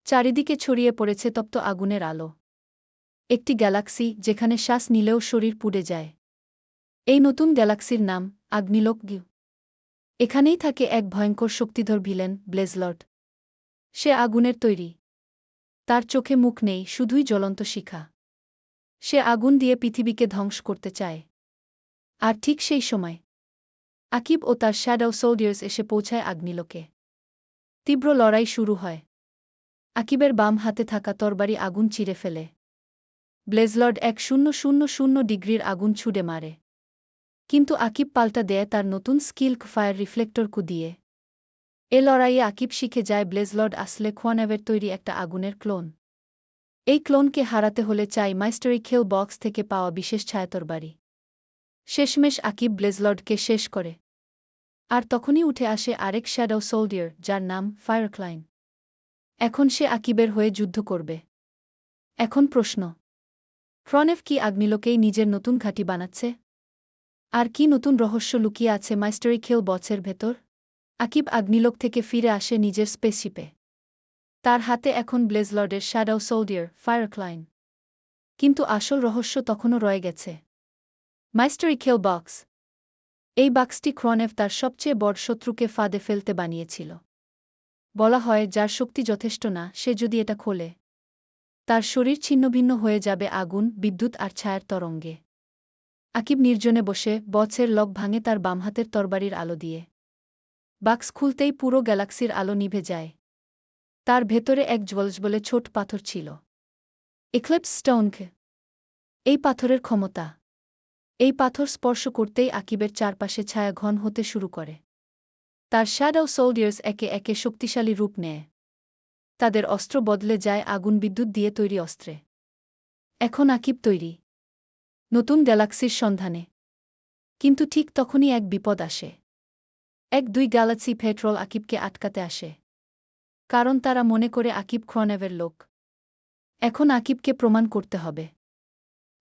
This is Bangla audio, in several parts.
চারিদিকে ছড়িয়ে পড়েছে তপ্ত আগুনের আলো। একটি গ্যালাক্সি যেখানে শ্বাস নিলেও শরীর পুড়ে যায়। এই নতুন গ্যালাক্সির নাম আগ্নিলোক গিউ। এখানেই থাকে এক ভয়ঙ্কর শক্তিধর ভিলেন, ব্লেজলর্ড। সে আগুনের তৈরি। তার চোখে মুখ নেই, শুধুই জ্বলন্ত শিখা। সে আগুন দিয়ে পৃথিবীকে ধ্বংস করতে চায়। আর ঠিক সেই সময় আকিব ও তার শ্যাডো সোলজার্স এসে পৌঁছায় আগ্নিলোকে। তীব্র লড়াই শুরু হয়। আকিবের বাম হাতে থাকা তরবারি আগুন চিরে ফেলে। ব্লেজলর্ড 1000 ডিগ্রির আগুন ছুড়ে মারে। কিন্তু আকিব পাল্টা দেয় তার নতুন স্কিল ফায়ার রিফ্লেক্টর কু দিয়ে। এ লড়াইয়ে আকিব শিখে যায় ব্লেজলর্ড আসলে খোয়ানেভের তৈরি একটা আগুনের ক্লোন। এই ক্লোনকে হারাতে হলে চাই মাইস্টারি খেল বক্স থেকে পাওয়া বিশেষ ছায়াতরবারি। শেষমেশ আকিব ব্লেজলর্ডকে শেষ করে। আর তখনই উঠে আসে আরেক শ্যাডো সোলজার, যার নাম ফায়ারক্লাইন। এখন সে আকিবের হয়ে যুদ্ধ করবে। এখন প্রশ্ন, ক্রনেভ কি আগ্নিলোকেই নিজের নতুন ঘাঁটি বানাচ্ছে? আর কি নতুন রহস্য লুকিয়ে আছে মাইস্টারি খেল বক্সের ভেতর? আকিব আগ্নিলোক থেকে ফিরে আসে নিজের স্পেসশিপে। তার হাতে এখন ব্লেজলর্ডের শ্যাডো সোলজার, ফায়ারক্লাইন। কিন্তু আসল রহস্য তখনও রয়ে গেছে। মাইস্টারি খেল বক্স। এই বাক্সটি ক্রনেভ তার সবচেয়ে বড় শত্রুকে ফাঁদে ফেলতে বানিয়েছিল। বলা হয়, যার শক্তি যথেষ্ট না, সে যদি এটা খোলে, তার শরীর ছিন্নভিন্ন হয়ে যাবে আগুন, বিদ্যুৎ আর ছায়ার তরঙ্গে। আকিব নির্জনে বসে বক্সের লক ভাঙে তার বামহাতের তরবারির আলো দিয়ে। বাক্স খুলতেই পুরো গ্যালাক্সির আলো নিভে যায়। তার ভেতরে এক জ্বলজ্বলে ছোট পাথর ছিল। এক্লিপস স্টোনকে। এই পাথরের ক্ষমতা। এই পাথর স্পর্শ করতেই আকিবের চারপাশে ছায়া ঘন হতে শুরু করে। তার শ্যাডো সোলজার্স একে একে শক্তিশালী রূপ নেয়। তাদের অস্ত্র বদলে যায় আগুন বিদ্যুৎ দিয়ে তৈরি অস্ত্রে। এখন আকিব তৈরি নতুন গ্যালাক্সির সন্ধানে। কিন্তু ঠিক তখনই এক বিপদ আসে। দুই গ্যালাক্সি পেট্রোল আকিবকে আটকাতে আসে। কারণ তারা মনে করে আকিব ক্রনেভের লোক। এখন আকিবকে প্রমাণ করতে হবে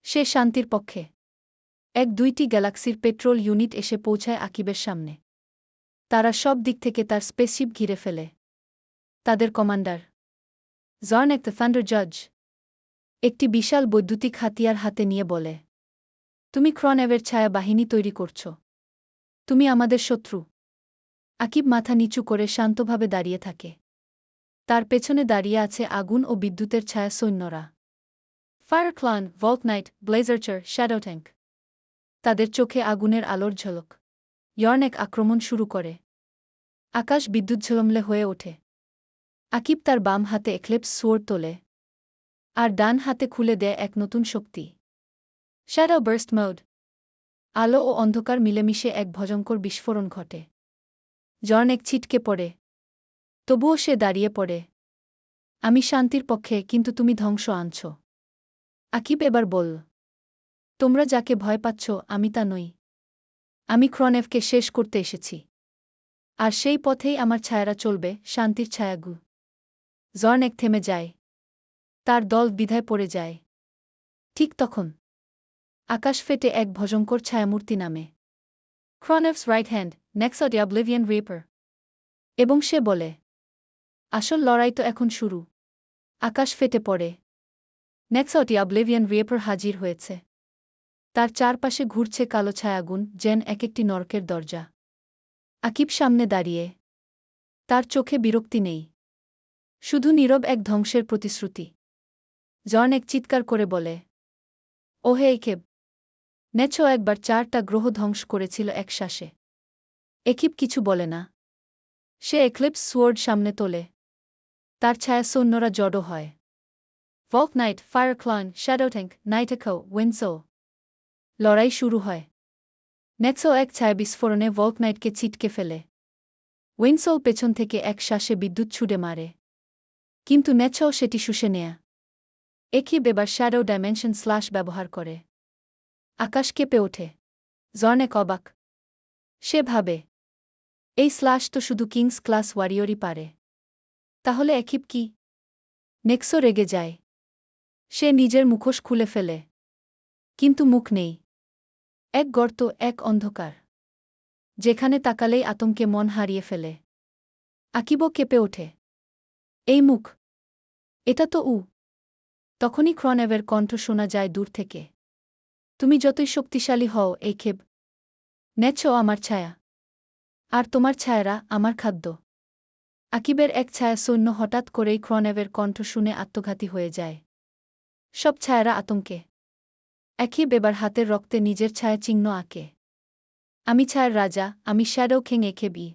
সে শান্তির পক্ষে। দুইটি গ্যালাক্সির পেট্রোল ইউনিট এসে পৌঁছায় আকিবের সামনে। তারা সব দিক থেকে তার স্পেসশিপ ঘিরে ফেলে। তাদের কমান্ডার জর্নেক দ্য থান্ডার জাজ একটি বিশাল বৈদ্যুতিক হাতিয়ার হাতে নিয়ে বলে, তুমি ক্রনেভের ছায়া বাহিনী তৈরি করছ। তুমি আমাদের শত্রু। আকিব মাথা নিচু করে শান্তভাবে দাঁড়িয়ে থাকে। তার পেছনে দাঁড়িয়ে আছে আগুন ও বিদ্যুতের ছায়া সৈন্যরা। ফায়ারক্লান, ভল্কনাইট, ব্লেজারচার, শ্যাডো ট্যাঙ্ক। তাদের চোখে আগুনের আলোর ঝলক। ইয়র্নেক আক্রমণ শুরু করে। আকাশ বিদ্যুৎঝলমলে হয়ে ওঠে। আকিব তার বাম হাতে এক্লিপস সোয়ার্ড তোলে। আর ডান হাতে খুলে দেয় এক নতুন শক্তি। Shadow burst mode. আলো ও অন্ধকার মিলেমিশে এক ভয়ঙ্কর বিস্ফোরণ ঘটে। জর্নেক ছিটকে পড়ে। তবুও সে দাঁড়িয়ে পড়ে। আমি শান্তির পক্ষে, কিন্তু তুমি ধ্বংস আনছ। আকিব এবার বলল, তোমরা যাকে ভয় পাচ্ছ, আমি তা নই। আমি ক্রনেভকে শেষ করতে এসেছি। আর সেই পথেই আমার ছায়ারা চলবে, শান্তির ছায়াগু। জর্নেক থেমে যায়। তার দল দ্বিধায় পড়ে যায়। ঠিক তখন আকাশ ফেটে এক ভয়ঙ্কর ছায়ামূর্তি নামে। Kronev's right hand, next the oblivion reaper. এবং সে বলে, আসল লড়াই তো এখন শুরু। আকাশ ফেটে পড়ে। নেক্সট দ্য অবলিভিয়ান রিপার হাজির হয়েছে। তার চারপাশে ঘুরছে কালো ছায়াগুন, যেন এক একটি নরকের দরজা। আকিব সামনে দাঁড়িয়ে। তার চোখে বিরক্তি নেই, শুধু নীরব এক ধ্বংসের প্রতিশ্রুতি। জর্নেক চিৎকার করে বলে, ওহে একিব, নেছো একবার 4টা গ্রহ ধ্বংস করেছিল এক শ্বাসে। একিব কিছু বলে না। সে এক্লিপস সোয়ার্ড সামনে তোলে। তার ছায়া সৈন্যরা জড়ো হয়। ভল্কনাইট, ফায়ারক্লান, শ্যাডো ট্যাঙ্ক, নাইটেকো, উইন্ডসো। লড়াই শুরু হয়। নেক্সো এক ছায়া বিস্ফোরণে ভল্কনাইটকে ছিটকে ফেলে। উইন্ডসোল পেছন থেকে এক শ্বাসে বিদ্যুৎ ছুড়ে মারে। কিন্তু নেছো সেটি শুষে নেয়া। একিব এবার শ্যাডো ডাইমেনশন স্ল্যাশ ব্যবহার করে। আকাশ কেঁপে ওঠে। জর্নেক অবাক। সে ভাবে, এই স্ল্যাশ তো শুধু কিংস ক্লাস ওয়ারিয়রই পারে। তাহলে একিব কি? নেক্সো রেগে যায়। সে নিজের মুখোশ খুলে ফেলে। কিন্তু মুখ নেই। এক গর্ত, এক অন্ধকার, যেখানে তাকালেই আতঙ্কে মন হারিয়ে ফেলে। আকিবও কেঁপে ওঠে। এই মুখ। এটা তো তখনই ক্রনেভের কণ্ঠ শোনা যায় দূর থেকে। তুমি যতই শক্তিশালী হও একেব, নেছ আমার ছায়া। আর তোমার ছায়ারা আমার খাদ্য। আকিবের এক ছায়া সৈন্য হঠাৎ করেই ক্রনেভের কণ্ঠ শুনে আত্মঘাতী হয়ে যায়। সব ছায়ারা আতঙ্কে। আকিব এবার হাতের রক্তে নিজের ছায়া চিহ্ন আঁকে। আমি ছায়ার রাজা, আমি শ্যাডো কিং একেবি।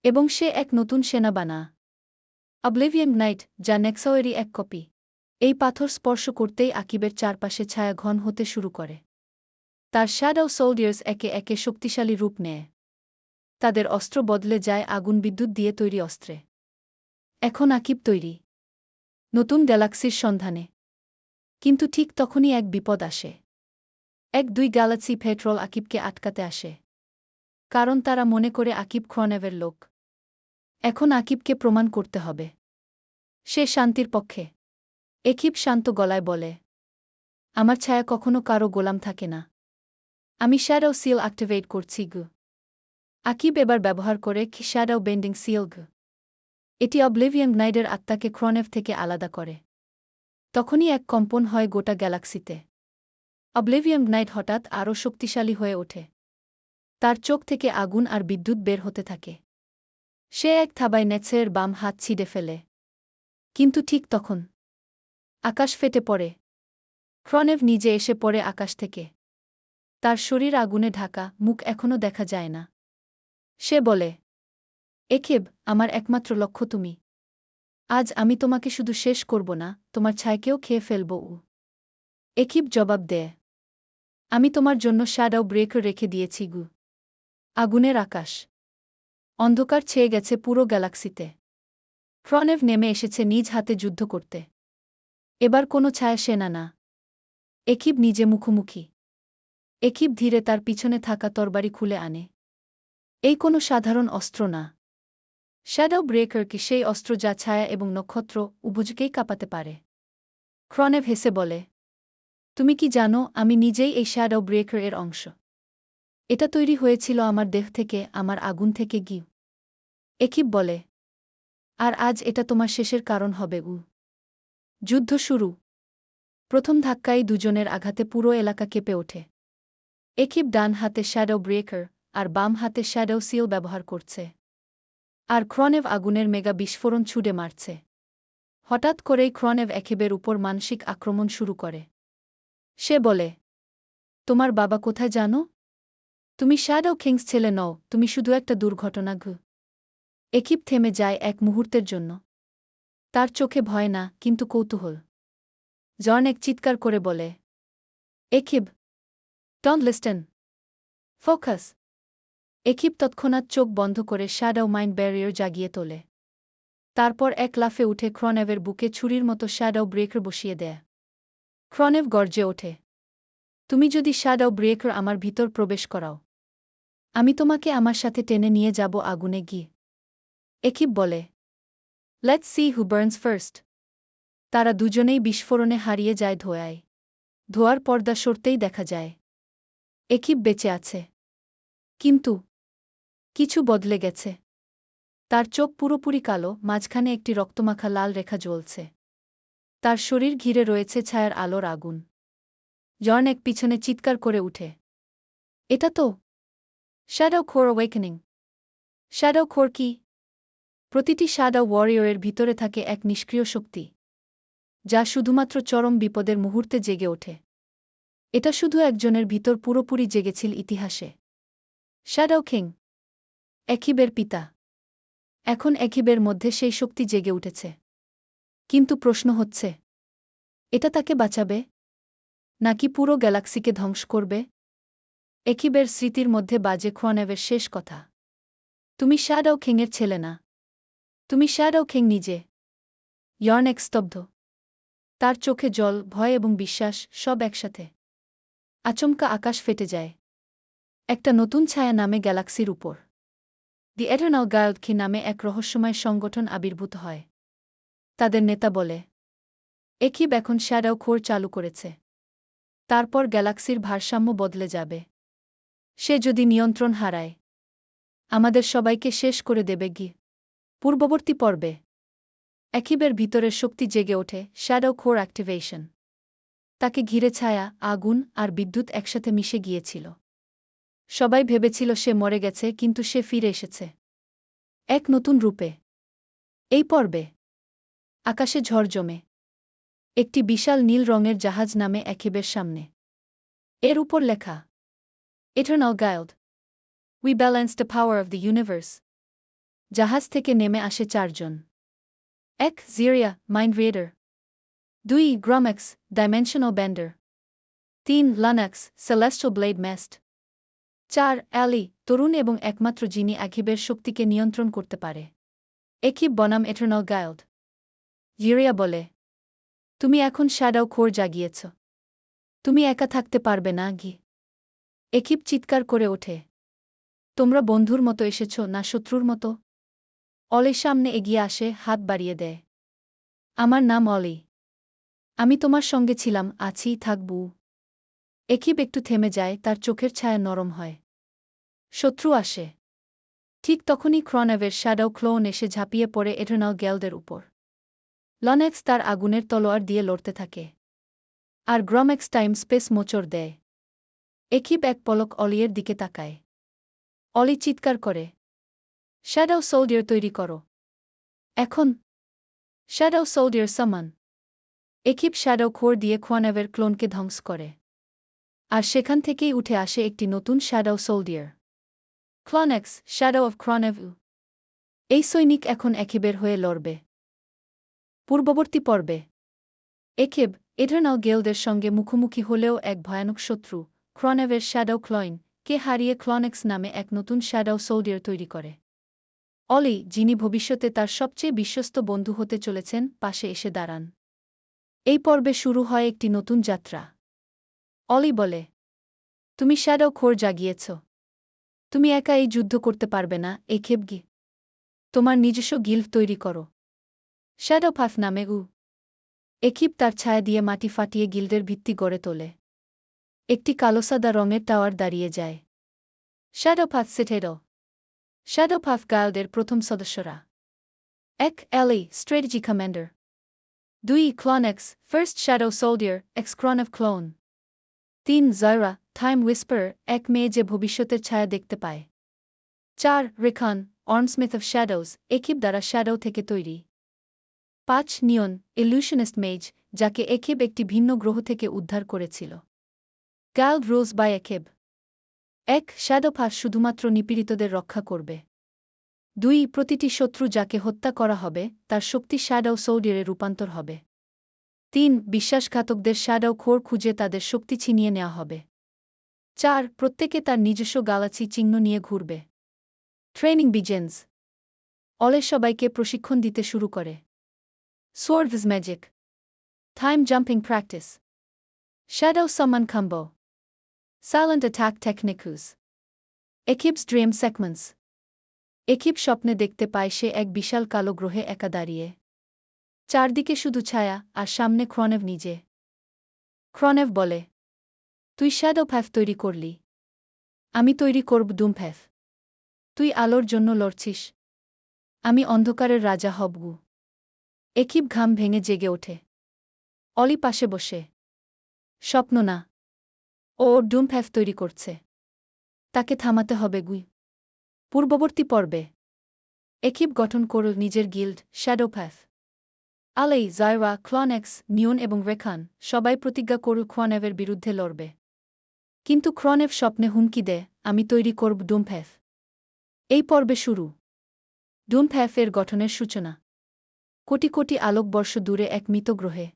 এবং সে এক নতুন সেনা বানা। অবলিভিয়ান নাইট, যা নেক্সাওয়েরই এক কপি। এই পাথর স্পর্শ করতেই আকিবের চারপাশে ছায়া ঘন হতে শুরু করে। তার শ্যাডো সোলডিয়ার্স একে একে শক্তিশালী রূপ নেয়। তাদের অস্ত্র বদলে যায় আগুন বিদ্যুৎ দিয়ে তৈরি অস্ত্রে। এখন আকিব তৈরি নতুন গ্যালাক্সির সন্ধানে। কিন্তু ঠিক তখনই এক বিপদ আসে। দুই গ্যালাক্সি পেট্রোল আকিবকে আটকাতে আসে। কারণ তারা মনে করে আকিব ক্রনেভের লোক। এখন আকিবকে প্রমাণ করতে হবে সে শান্তির পক্ষে। একিব শান্ত গলায় বলে, আমার ছায়া কখনো কারো গোলাম থাকে না। আমি শ্যাডো সিল অ্যাক্টিভেট করছি গু। আকিব এবার ব্যবহার করে শ্যাডো বেন্ডিং সিল গু। এটি অবলিভিয়ান নাইটের আত্মাকে ক্রনেভ থেকে আলাদা করে। তখনই এক কম্পন হয় গোটা গ্যালাক্সিতে। অবলিভিয়ান নাইট হঠাৎ আরও শক্তিশালী হয়ে ওঠে। তার চোখ থেকে আগুন আর বিদ্যুৎ বের হতে থাকে। সে এক থাবায় নেটসের বাম হাত ছিঁড়ে ফেলে। কিন্তু ঠিক তখন আকাশ ফেটে পড়ে। ক্রনেভ নিজে এসে পড়ে আকাশ থেকে। তার শরীর আগুনে ঢাকা, মুখ এখনও দেখা যায় না। সে বলে, একেব, আমার একমাত্র লক্ষ্য তুমি। আজ আমি তোমাকে শুধু শেষ করব না, তোমার ছায়াকেও খেয়ে ফেলব। একিব জবাব দেয়, আমি তোমার জন্য শ্যাডো ব্রেকার রেখে দিয়েছি গু। আগুনের আকাশ। অন্ধকার ছেয়ে গেছে পুরো গ্যালাক্সিতে। ক্রনেভ নেমে এসেছে নিজ হাতে যুদ্ধ করতে। এবার কোনো ছায়া সেনা না। একিব নিজে মুখোমুখি। একিব ধীরে তার পিছনে থাকা তরবারি খুলে আনে। এই কোনো সাধারণ অস্ত্র না। শ্যাডো ব্রেকার কি সেই অস্ত্র যা ছায়া এবং নক্ষত্র উভয়কেই কাঁপাতে পারে। ক্রনেভ হেসে বলে, তুমি কি জানো আমি নিজেই এই শ্যাডো ব্রেকার এর অংশ। এটা তৈরি হয়েছিল আমার দেহ থেকে, আমার আগুন থেকে গি। একিব বলে, আর আজ এটা তোমার শেষের কারণ হবে। যুদ্ধ শুরু। প্রথম ধাক্কায় দুজনের আঘাতে পুরো এলাকা কেঁপে ওঠে। একিব ডান হাতে শ্যাডো ব্রেকার আর বাম হাতে শ্যাডো সিল ব্যবহার করছে। আর ক্রনেভ আগুনের মেগা বিস্ফোরণ ছুড়ে মারছে। হঠাৎ করেই ক্রনেভ একিবের উপর মানসিক আক্রমণ শুরু করে। সে বলে, তোমার বাবা কোথায় জানো? তুমি শ্যাডো কিংস ছেলে নও, তুমি শুধু একটা দুর্ঘটনা ঘু। একিব থেমে যায় এক মুহূর্তের জন্য। তার চোখে ভয় না, কিন্তু কৌতূহল। জন এক চিৎকার করে বলে, একিব, ডোন্ট লিসেন, ফোকাস। একিব তৎক্ষণাৎ চোখ বন্ধ করে শ্যাডো মাইন্ড ব্যারিয়ার জাগিয়ে তোলে। তারপর এক লাফে উঠে ক্রনেভের বুকে ছুরির মতো শ্যাডো ব্রেকার বসিয়ে দেয়। ক্রনেভ গর্জে ওঠে, তুমি যদি শ্যাডো ব্রেকার আমার ভিতর প্রবেশ করাও, আমি তোমাকে আমার সাথে টেনে নিয়ে যাব আগুনে গিয়ে। একিব বলে, let's see who burns first. তারা দুজনেই বিস্ফোরণে হারিয়ে যায় ধোঁয়ায়। ধোঁয়ার পর্দা সরতেই দেখা যায় একিব বেঁচে আছে। কিন্তু কিছু বদলে গেছে। তার চোখ পুরোপুরি কালো, মাঝখানে একটি রক্তমাখা লাল রেখা জ্বলছে। তার শরীর ঘিরে রয়েছে ছায়ার আলোর আগুন। জন এক পিছনে চিৎকার করে উঠে, এটা তো shadow core awakening. Shadow core কি? প্রতিটি শ্যাডো ওয়ারিয়রের ভিতরে থাকে এক নিষ্ক্রিয় শক্তি, যা শুধুমাত্র চরম বিপদের মুহূর্তে জেগে ওঠে। এটা শুধু একজনের ভিতর পুরোপুরি জেগেছিল ইতিহাসে। শ্যাডো কিং, একিবের পিতা। এখন একিবের মধ্যে সেই শক্তি জেগে উঠেছে। কিন্তু প্রশ্ন হচ্ছে, এটা তাকে বাঁচাবে নাকি পুরো গ্যালাক্সিকে ধ্বংস করবে? একিবের স্মৃতির মধ্যে বাজে ক্রনেভের শেষ কথা, তুমি শ্যাডো কিংয়ের ছেলে না, তুমি শ্যাডো কিং নিজে। ইয়র্ন এক স্তব্ধ। তার চোখে জল, ভয় এবং বিশ্বাস সব একসাথে। আচমকা আকাশ ফেটে যায়। একটা নতুন ছায়া নামে গ্যালাক্সির উপর। দি এটার্নাল গায়দকি নামে এক রহস্যময় সংগঠন আবির্ভূত হয়। তাদের নেতা বলে, একিব এখন শ্যাডো কোর চালু করেছে। তারপর গ্যালাক্সির ভারসাম্য বদলে যাবে। সে যদি নিয়ন্ত্রণ হারায়, আমাদের সবাইকে শেষ করে দেবে গি। পূর্ববর্তী পর্বে একিবের ভিতরের শক্তি জেগে ওঠে, শ্যাডো কোর অ্যাক্টিভেশন। তাকে ঘিরে ছায়া, আগুন আর বিদ্যুৎ একসাথে মিশে গিয়েছিল। সবাই ভেবেছিল সে মরে গেছে, কিন্তু সে ফিরে এসেছে এক নতুন রূপে। এই পর্বে আকাশে ঝড় জমে। একটি বিশাল নীল রঙের জাহাজ নামে একিবের সামনে। এর উপর লেখা, eternal guild, we balance the power of the universe. জাহাজ থেকে নেমে আসে 4 জন। 1 Zeria, mind reader. 2 Gromex, dimensional bender. 3 Lanax, celestial blade মেস্ট। 4 অ্যালি, তরুণ এবং একমাত্র যিনি একিবের শক্তিকে নিয়ন্ত্রণ করতে পারে। একিব বনাম ইটারনাল গাইল্ড। জিরিয়া বলে, তুমি এখন শ্যাডো কোর জাগিয়েছ। তুমি একা থাকতে পারবে না গি। একিব চিৎকার করে ওঠে, তোমরা বন্ধুর মতো এসেছ না শত্রুর মতো? অলি সামনে এগিয়ে আসে, হাত বাড়িয়ে দেয়। আমার নাম অলি। আমি তোমার সঙ্গে ছিলাম, আছি, থাকবো। একিব একটু থেমে যায়, তার চোখের ছায়া নরম হয়। শত্রু আসে। ঠিক তখনই ক্রনেভের শ্যাডো ক্লোন এসে ঝাঁপিয়ে পড়ে ইটারনাল গেল্ডের উপর। লনেক্স তার আগুনের তলোয়ার দিয়ে লড়তে থাকে। আর গ্রমেক্স টাইম স্পেস মোচড় দেয়। একিব এক পলক অলিয়ের দিকে তাকায়। অলি চিৎকার করে, শ্যাডো সোলডিয়ার তৈরি করো এখন। শ্যাডো সোলডিয়ার সামান। একিব শ্যাডো কোর দিয়ে ক্রনেভের ক্লোনকে ধ্বংস করে। আর সেখান থেকেই উঠে আসে একটি নতুন শ্যাডো সোলডিয়ার, ক্লনেক্স, শ্যাডো অফ ক্রনেভ। এই সৈনিক এখন একিবের হয়ে লড়বে। পূর্ববর্তী পর্বে একিব ইটারনাল গেল্ডের সঙ্গে মুখোমুখি হলেও এক ভয়ানক শত্রু, ক্রনেভের শ্যাডো ক্লয়েন কে হারিয়ে ক্লনেক্স নামে এক নতুন শ্যাডো সোলডিয়ার তৈরি করে। অলি, যিনি ভবিষ্যতে তার সবচেয়ে বিশ্বস্ত বন্ধু হতে চলেছেন, পাশে এসে দাঁড়ান। এই পর্বে শুরু হয় একটি নতুন যাত্রা। অলি বলে, তুমি শ্যাডো কোর জাগিয়েছ। তুমি একা এই যুদ্ধ করতে পারবে না, একিব গি। তোমার নিজস্ব গিল্ড তৈরি করো, শ্যাডো পাথ নামে। একিব তার ছায়া দিয়ে মাটি ফাটিয়ে গিল্ডের ভিত্তি গড়ে তোলে। একটি কালো সাদা রঙের টাওয়ার দাঁড়িয়ে যায়। Shadow path citadel. Shadow path গাইল্ডের প্রথম সদস্যরা: 1 Ellie, strategy commander. 2 Klonex, first shadow soldier, ex Kronev clone. 3 Zyra, time whisper, এক মেয়ে যে ভবিষ্যতের ছায়া দেখতে পায়। 4 রেখান, অর্মস্মিথ অফ শ্যাডোজ, একিব দ্বারা শ্যাডো থেকে তৈরি। 5 নিয়ন, ইলিউশনিস্ট মেজ, যাকে একিব একটি ভিন্ন গ্রহ থেকে উদ্ধার করেছিল। গাইল্ড রুলস বাই একিব: 1 শ্যাডো পাথ শুধুমাত্র নিপীড়িতদের রক্ষা করবে। 2 প্রতিটি শত্রু যাকে হত্যা করা হবে তার শক্তি শ্যাডো সোলডিয়ারে রূপান্তর হবে। 3 বিশ্বাসঘাতকদের শ্যাডো কোর খুঁজে তাদের শক্তি ছিনিয়ে নেওয়া হবে। 4 প্রত্যেকে তার নিজস্ব গ্যালাক্সি চিহ্ন নিয়ে ঘুরবে। ট্রেনিং বিজেন্স। অলে সবাইকে প্রশিক্ষণ দিতে শুরু করে। Swords magic, time jumping practice, shadow সামান কম্বো, সাইলেন্ট অ্যাটাক টেকনিকুস। একিবস ড্রিম সেকমেন্টস। একিব স্বপ্নে দেখতে পায় সে এক বিশাল কালো গ্রহে একা দাঁড়িয়ে। চারদিকে শুধু ছায়া, আর সামনে ক্রনেভ নিজে। ক্রনেভ বলে, তুই শ্যাডো প্যাথ তৈরি করলি, আমি তৈরি করব ডুম প্যাথ। তুই আলোর জন্য লড়ছিস, আমি অন্ধকারের রাজা হবগু। একিব ঘাম ভেঙে জেগে ওঠে। অলি পাশে বসে, স্বপ্ন না, ও ডুম প্যাথ তৈরি করছে, তাকে থামাতে হবে গুই। পূর্ববর্তী পর্বে একিব গঠন করল নিজের গিল্ড, শ্যাডো প্যাথ। আলাই, জাইরা, ক্লনেক্স, নিয়ন এবং রেখান সবাই প্রতিজ্ঞা করল ক্রনেভের বিরুদ্ধে লড়বে। কিন্তু ক্রনেভ স্বপ্নে হুমকি দেয়, আমি তৈরি করব ডুম প্যাথ। এই পর্বে শুরু ডুম প্যাথের গঠনের সূচনা। কোটি কোটি আলোকবর্ষ দূরে এক মৃত গ্রহে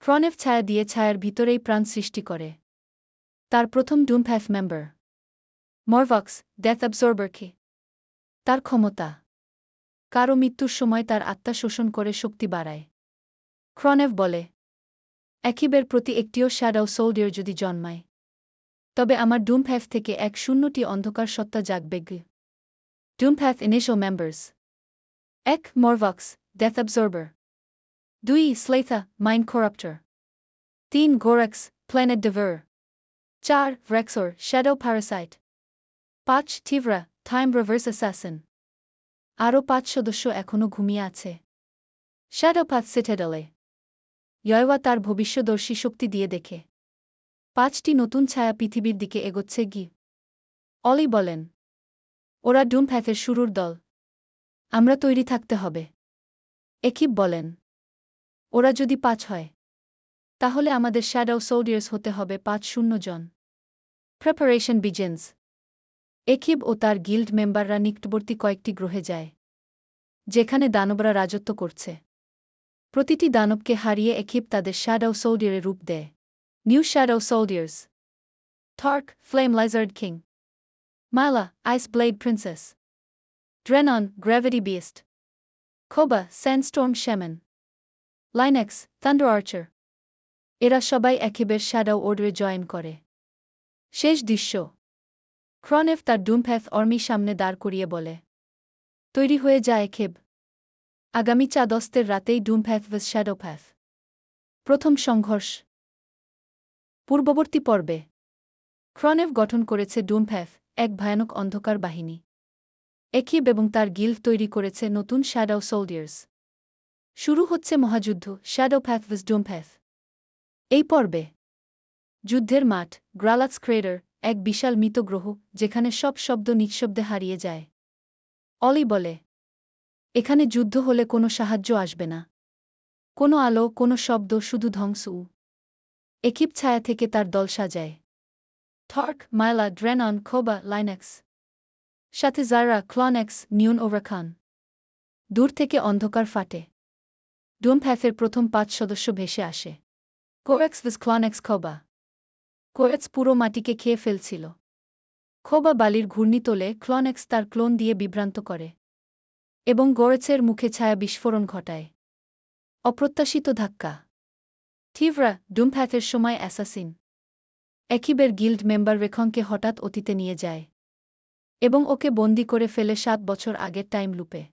ক্রনেভ ছায়া দিয়ে ছায়ার ভিতরেই প্রাণ সৃষ্টি করে। তার প্রথম ডুম প্যাথ মেম্বার মরভক্স, ডেথ অ্যাবজর্বারকে। তার ক্ষমতা, কারো মৃত্যুর সময় তার আত্মা শোষণ করে শক্তি বাড়ায়। ক্রনেভ বলে, একিবের প্রতি একটিও শ্যাডো সোলডিয়ার যদি জন্মায়, তবে আমার ডুম প্যাথ থেকে 1-0টি অন্ধকার সত্তা জাগবে। Doom path initial members: 1 Morvox, death absorber. 2 Sletha, mind corrupter. 3 Gorex, planet diver. 4 Vrexor, shadow parasite. 5 টিভরা, টাইম রিভার্স অ্যাসাসিন। আরও 5 সদস্য এখনও ঘুমিয়ে আছে। শ্যাডোপাথ সিটাডেলে ইয়ওয়া তার ভবিষ্যদর্শী শক্তি দিয়ে দেখে 5টি নতুন ছায়া পৃথিবীর দিকে এগোচ্ছে গি অলি বলেন ওরা ডুমপ্যাথের শুরুর দল আমরা তৈরি থাকতে হবে একিব বলেন ওরা যদি 5 হয় তাহলে আমাদের শ্যাডো সোলডিয়ার্স হতে হবে 5-0 জন প্রিপারেশন বিজেন্স একিব ও তার গিল্ড মেম্বাররা নিকটবর্তী কয়েকটি গ্রহে যায় যেখানে দানবরা রাজত্ব করছে প্রতিটি দানবকে হারিয়ে একিব তাদের শ্যাডো সোলডিয়ারে রূপ দেয় new shadow soldiers Thork flame lizard king মালা ice blade princess Drennon gravity beast খোবা sandstorm shaman Lynex thunder archer এরা সবাই একিবের শ্যাডো অর্ডারে জয়েন করে শেষ দৃশ্য ক্রনেভ তার ডুমপ্যাথ অর্মি সামনে দাঁড় করিয়ে বলে তৈরি হয়ে যায় একিব আগামী 4 রাতেই ডুমপ্যাথ ভার্স শ্যাডোপ্যাথ প্রথম সংঘর্ষ পূর্ববর্তী পর্বে ক্রনেভ গঠন করেছে ডুমপ্যাথ এক ভয়ানক অন্ধকার বাহিনী একিব এবং তার গিল্ড তৈরি করেছে নতুন শ্যাডো সোলডিয়ার্স শুরু হচ্ছে মহাযুদ্ধ শ্যাডোপ্যাথ ভার্স ডুমপ্যাথ এই পর্বে যুদ্ধের মাঠ গ্রালাক্স ক্রেটার এক বিশাল মৃত গ্রহ যেখানে সব শব্দ নিঃশব্দে হারিয়ে যায় অলি বলে এখানে যুদ্ধ হলে কোনো সাহায্য আসবে না কোনো আলো কোনো শব্দ শুধু ধ্বংস একিব ছায়া থেকে তার দল সাজায় থর্ক মাইলা ড্রেনন খোবা লাইনেক্স সাথে জারা ক্লনেক্স নিউন ওভারখান দূর থেকে অন্ধকার ফাটে ডুমপ্যাথের প্রথম 5 সদস্য ভেসে আসে কোয়েক্স ভিস ক্লনেক্স খোবা কোয়েক্স পুরো মাটিকে খেয়ে ফেলছিল খোবা বালির ঘূর্ণি তোলে ক্লনেক্স তার ক্লোন দিয়ে বিভ্রান্ত করে এবং গোরেৎসের মুখে ছায়া বিস্ফোরণ ঘটায় অপ্রত্যাশিত ধাক্কা থিভরা ডুমপ্যাথের সময় অ্যাসাসিন একিবের গিল্ড মেম্বার রেখনকে হঠাৎ অতীতে নিয়ে যায় এবং ওকে বন্দি করে ফেলে 7 বছর আগের টাইম লুপে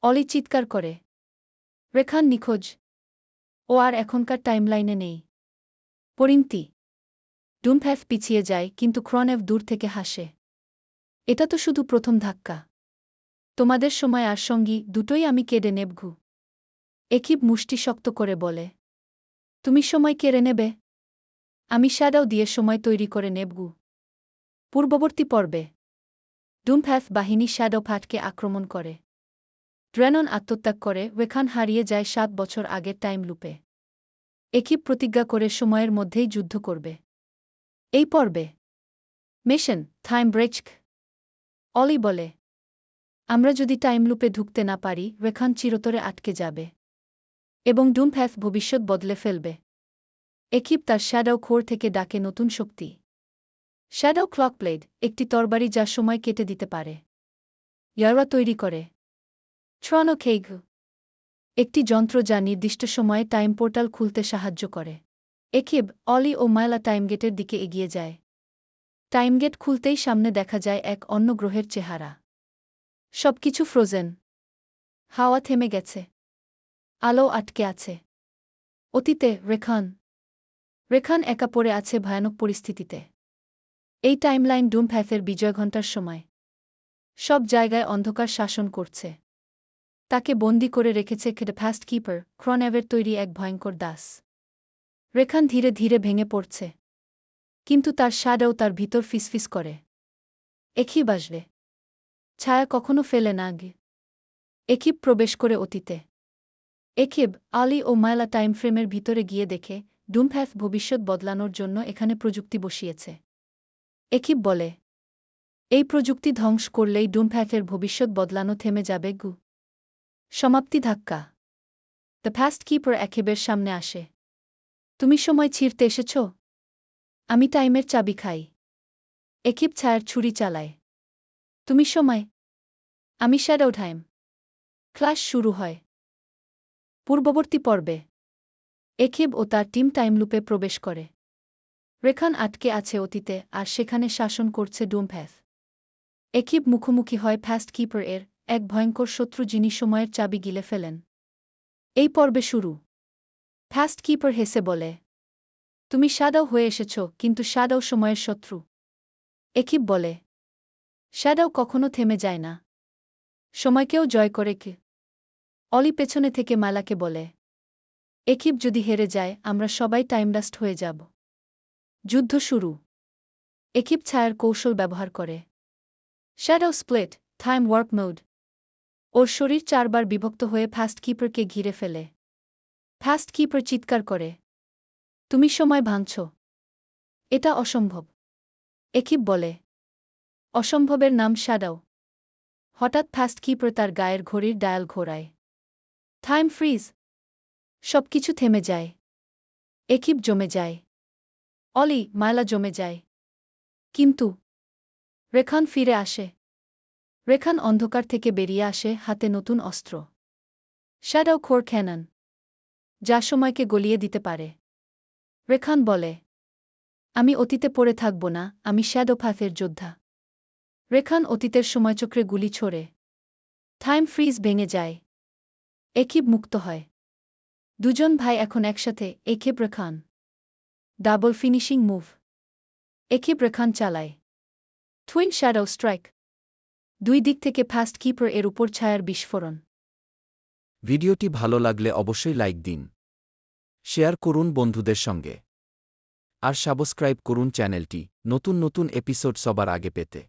অলি চিৎকার করে রেখান নিখোঁজ ও আর এখনকার টাইমলাইনে নেই পরিণতি ডুমপ্যাথ পিছিয়ে যায় কিন্তু ক্রনেভ দূর থেকে হাসে এটা তো শুধু প্রথম ধাক্কা তোমাদের সময় আর সঙ্গী দুটোই আমি কেড়ে নেবঘু একিব মুষ্টি শক্ত করে বলে তুমি সময় কেড়ে নেবে আমি শ্যাডো দিয়ে সময় তৈরি করে নেবগু পূর্ববর্তী পর্বে ডুমপ্যাথ বাহিনী শ্যাডোপ্যাথকে আক্রমণ করে ড্রেনন আত্মত্যাগ করে ওয়েখান হারিয়ে যায় 7 বছর আগের টাইম লুপে একিব প্রতিজ্ঞা করে সময়ের মধ্যেই যুদ্ধ করবে এই পর্বে মিশন টাইম ব্রেক অলি বলে আমরা যদি টাইম লুপে ঢুকতে না পারি ওয়েখান চিরতরে আটকে যাবে এবং ডুমপ্যাথ ভবিষ্যৎ বদলে ফেলবে একিব তার শ্যাডো খোর থেকে ডাকে নতুন শক্তি শ্যাডো ক্লকব্লেড একটি তরবারি যা সময় কেটে দিতে পারে ইয়ারা তৈরি করে ট্রনো কেইঘ একটি যন্ত্র যা নির্দিষ্ট সময়ে টাইম পোর্টাল খুলতে সাহায্য করে একিব অলি ও মাইলা টাইমগেটের দিকে এগিয়ে যায় টাইমগেট খুলতেই সামনে দেখা যায় এক অন্য গ্রহের চেহারা সবকিছু ফ্রোজেন হাওয়া থেমে গেছে আলো আটকে আছে অতীতে রেখান একা পড়ে আছে ভয়ানক পরিস্থিতিতে এই টাইমলাইন ডুমপ্যাথের বিজয়ঘণ্টার সময় সব জায়গায় অন্ধকার শাসন করছে তাকে বন্দি করে রেখেছে দ্য ফাস্ট কিপার ক্রনেভের তৈরি এক ভয়ঙ্কর দাস রেখান ধীরে ধীরে ভেঙে পড়ছে কিন্তু তার শ্যাডো তার ভিতর ফিসফিস করে একিব আসবে ছায়া কখনো ফেলে না গে একিব প্রবেশ করে অতীতে একিব আলি ও মাইলা টাইম ফ্রেমের ভিতরে গিয়ে দেখে ডুমপ্যাথ ভবিষ্যৎ বদলানোর জন্য এখানে প্রযুক্তি বসিয়েছে একিব বলে এই প্রযুক্তি ধ্বংস করলেই ডুমপ্যাথের ভবিষ্যৎ বদলানো থেমে যাবে গু সমাপ্তি ধাক্কা দ্য ফাস্ট কিপার একিবের সামনে আসে তুমি সময় ছিঁড়তে এসেছ আমি টাইমের চাবি খাই একিব ছায়ার ছুরি চালায় তুমি সময় আমি শ্যাডো টাইম ক্লাস শুরু হয় পূর্ববর্তী পর্বে একিব ও তার টিম টাইম লুপে প্রবেশ করে রেখান আটকে আছে অতীতে আর সেখানে শাসন করছে ডুমপ্যাথ একিব মুখোমুখি হয় ফাস্ট কিপার এর এক ভয়ঙ্কর শত্রু যিনি সময়ের চাবি গিলে ফেলেন এই পর্বে শুরু ফাস্ট কিপার হেসে বলে তুমি শ্যাডো হয়ে এসেছ কিন্তু শ্যাডো সময়ের শত্রু একিব বলে শ্যাডো কখনো থেমে যায় না সময়কেও জয় করে কে অলি পেছনে থেকে মালাকে বলে, একিপ যদি হেরে যায় আমরা সবাই টাইমলাস্ট হয়ে যাব। যুদ্ধ শুরু। একিপ ছায়ার কৌশল ব্যবহার করে। Shadow split, time warp mode. ওর শরীর 4 বার বিভক্ত হয়ে ফাস্ট কিপারকে ঘিরে ফেলে। ফাস্ট কিপার চিৎকার করে, তুমি সময় ভাঙছ। এটা অসম্ভব। একিপ বলে, অসম্ভবের নাম শ্যাডো। হঠাৎ ফাস্ট কিপার তার গায়ের ঘড়ির ডায়াল ঘোরায়। Time fridge. সবকিছু থেমে যায়। একিপ জমে যায়। অলি, মায়লা জমে যায়। কিন্তু রেখান ফিরে আসে। রেখান অন্ধকার থেকে বেরিয়ে আসে, হাতে নতুন অস্ত্র। শ্যাডো খোর ক্যানন, যা সময়কে গলিয়ে দিতে পারে। রেখান বলে, আমি অতীতে পড়ে থাকব না, আমি শ্যাডো পাথের যোদ্ধা। রেখান অতীতের সময়চক্রে গুলি ছোড়ে। টাইম ফ্রিজ ভেঙে যায়। একিপ মুক্ত হয়। দুজন ভাই এখন একসাথে, একিপ রেখান। Double finishing move. একিপ রেখান চালায়। Twin shadow strike. দুই দিক থেকে ফাস্ট কিপার এর উপর ছায়ার বিস্ফোরণ। ভিডিওটি ভালো লাগলে অবশ্যই লাইক দিন, শেয়ার করুন বন্ধুদের সঙ্গে, আর সাবস্ক্রাইব করুন চ্যানেলটি নতুন নতুন এপিসোড সবার আগে পেতে।